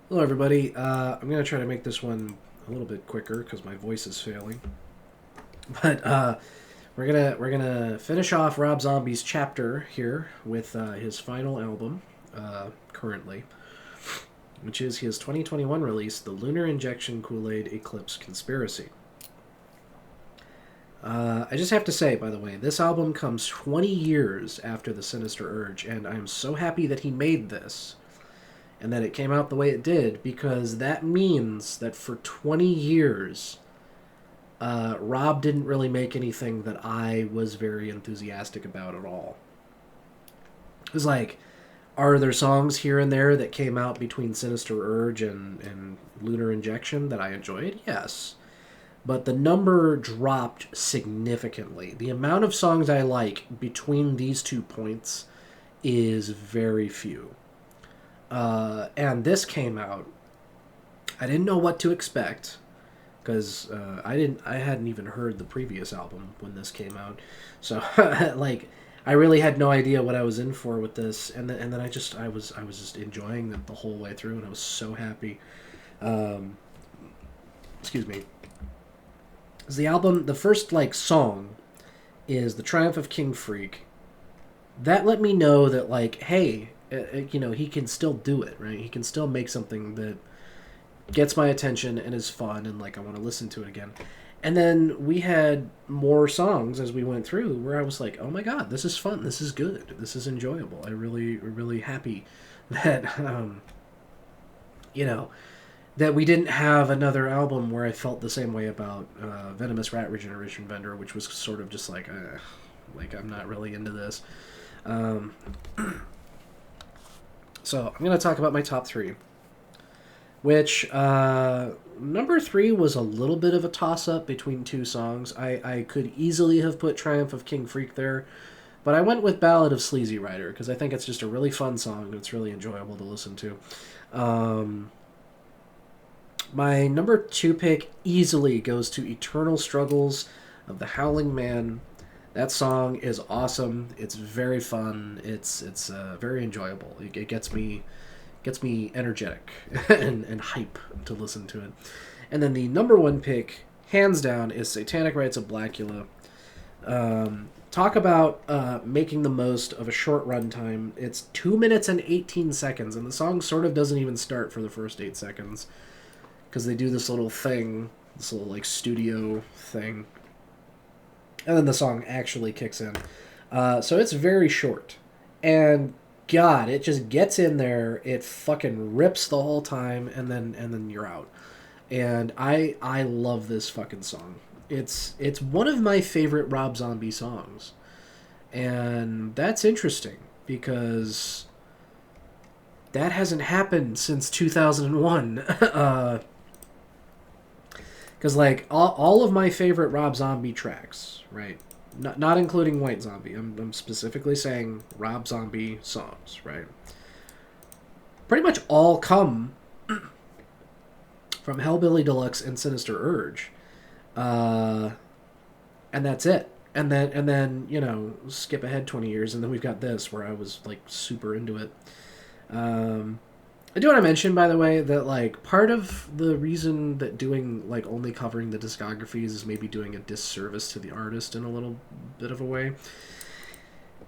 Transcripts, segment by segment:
Hello, everybody. I'm gonna try to make this one a little bit quicker because my voice is failing. But we're gonna finish off Rob Zombie's chapter here with his final album, currently, which is his 2021 release, "The Lunar Injection Kool-Aid Eclipse Conspiracy." I just have to say, by the way, this album comes 20 years after The Sinister Urge, and I'm so happy that he made this and that it came out the way it did, because that means that for 20 years, Rob didn't really make anything that I was very enthusiastic about at all. It was like, are there songs here and there that came out between Sinister Urge and Lunar Injection that I enjoyed? Yes. But the number dropped significantly. The amount of songs I like between these 2 points is very few. And this came out. I didn't know what to expect because I hadn't even heard the previous album when this came out, so like I really had no idea what I was in for with this, and then I was just enjoying it the whole way through, and I was so happy. Um, Excuse me. 'Cause the album, the first like song, is "The Triumph of King Freak." That let me know that like, hey, he can still do it, right? He can still make something that gets my attention and is fun, and like I want to listen to it again. And then we had more songs as we went through where I was like, oh my god, this is fun, this is good, this is enjoyable. I really happy that you know that we didn't have another album where I felt the same way about Venomous Rat Regeneration Vendor, which was sort of just like I'm not really into this. Um, so I'm gonna talk about my top three, which number three was a little bit of a toss-up between two songs. I could easily have put Triumph of King Freak there, but I went with Ballad of Sleazy Rider because I think it's just a really fun song and it's really enjoyable to listen to. My number two pick easily goes to Eternal Struggles of the Howling Man. That song is awesome. It's very fun. It's very enjoyable. It gets me energetic and hype to listen to it. And then the number one pick, hands down, is Satanic Rites of Blackula. Talk about making the most of a short runtime. It's 2 minutes and 18 seconds, and the song sort of doesn't even start for the first 8 seconds because they do this little thing, this little like studio thing, and then the song actually kicks in. So it's very short, and God, it just gets in there. It fucking rips the whole time, and then you're out. And I love this fucking song. It's one of my favorite Rob Zombie songs, and that's interesting because that hasn't happened since 2001. Because like all of my favorite Rob Zombie tracks, right? Not including White Zombie. I'm specifically saying Rob Zombie songs, right? Pretty much all come from Hellbilly Deluxe and Sinister Urge, and that's it. And then skip ahead 20 years, and then we've got this where I was like super into it. I do want to mention, by the way, that like part of the reason that doing like only covering the discographies is maybe doing a disservice to the artist in a little bit of a way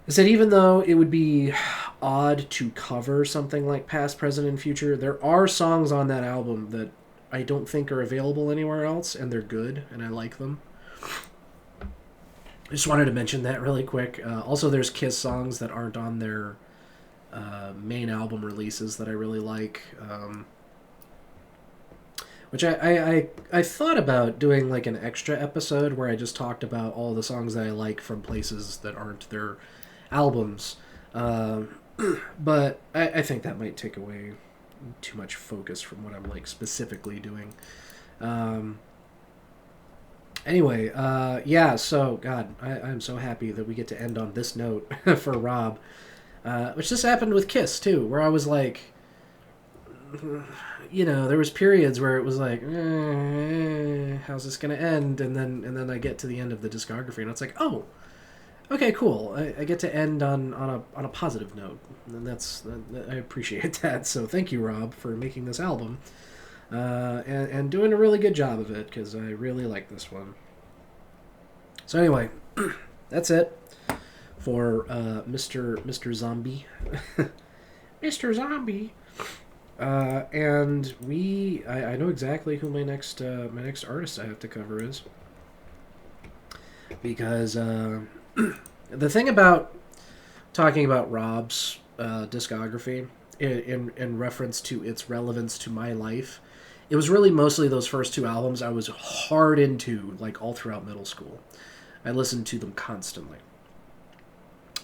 is that even though it would be odd to cover something like Past, Present, and Future, there are songs on that album that I don't think are available anywhere else, and they're good, and I like them. I just wanted to mention that really quick. Also, there's Kiss songs that aren't on their main album releases that I really like, which I thought about doing like an extra episode where I just talked about all the songs that I like from places that aren't their albums, but I think that might take away too much focus from what I'm like specifically doing. Anyway, yeah, so God, I'm so happy that we get to end on this note for Rob. Which just happened with Kiss too, where I was like, there was periods where it was like, how's this gonna end? And then I get to the end of the discography, and it's like, oh, Okay, cool. I get to end on a positive note, and I appreciate that. So thank you, Rob, for making this album, and doing a really good job of it because I really like this one. So anyway, that's it for Mr. Zombie, Mr. Zombie. And I know exactly who my next artist I have to cover is, because the thing about talking about Rob's discography in reference to its relevance to my life, it was really mostly those first two albums I was hard into, like all throughout middle school. I listened to them constantly.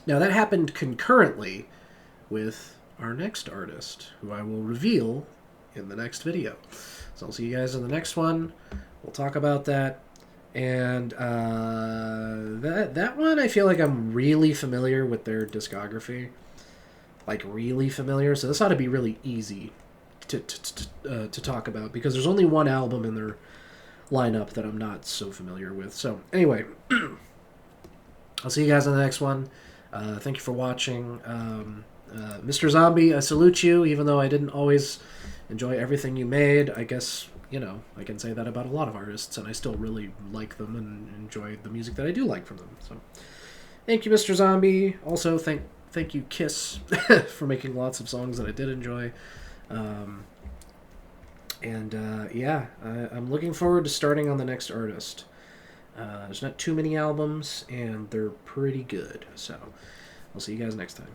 Now that happened concurrently with our next artist, who I will reveal in the next video. So I'll see you guys in the next one. We'll talk about that. And that one, I feel like I'm really familiar with their discography. Like, really familiar. So this ought to be really easy to talk about, because there's only one album in their lineup that I'm not so familiar with. So, anyway, I'll see you guys in the next one. Thank you for watching. Mr. Zombie, I salute you, even though I didn't always enjoy everything you made. I guess, I can say that about a lot of artists, and I still really like them and enjoy the music that I do like from them. So, thank you, Mr. Zombie. Also, thank you, Kiss, for making lots of songs that I did enjoy. I'm looking forward to starting on the next artist. There's not too many albums, and they're pretty good. So, I'll see you guys next time.